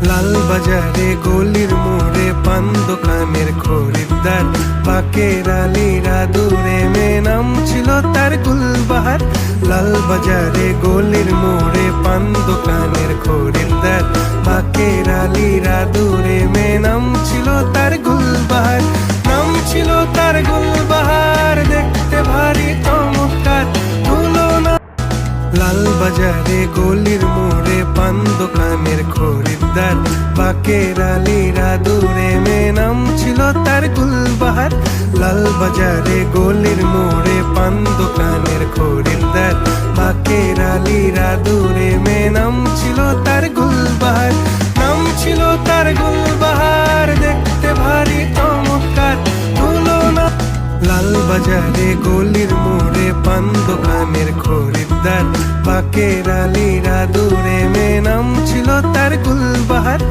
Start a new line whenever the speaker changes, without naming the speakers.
লাল বাজারে গলির মোড়ে পান দোকানের খরিদ্দার, বাকের আলীরা দূরে মেয়ে নাম ছিল তার গুলবাহার। লাল বাজারে গলির মোড়ে পান দোকানের খরিদ্দার, বাকের আলীরা দূরে মেয়ে নাম ছিল তার গুলবাহার। নাম ছিল তার গুলবাহার, দেখতে ভারী চমৎকার তুলনা। লাল বাজারে গলির মোড়ে পান দোকানের খরিদ্দার, বাকের আলীরা দূরে মেয়ে নাম ছিল তার গুলবাহার। লাল বাজারে গলির মোড়ে পান দোকানের খরিদ্দার, বাকের আলীরা দূরে মেয়ে নাম ছিল তার গুলবাহার। নাম ছিল তার গুলবাহার, দেখতে ভারী চমৎকার তুলনা। লাল বাজারে গলির মোড়ে পান দোকানের খরিদ্দার, বাকের আলীরা দূরে মেয়ে নাম ছিল তার গুলবাহার।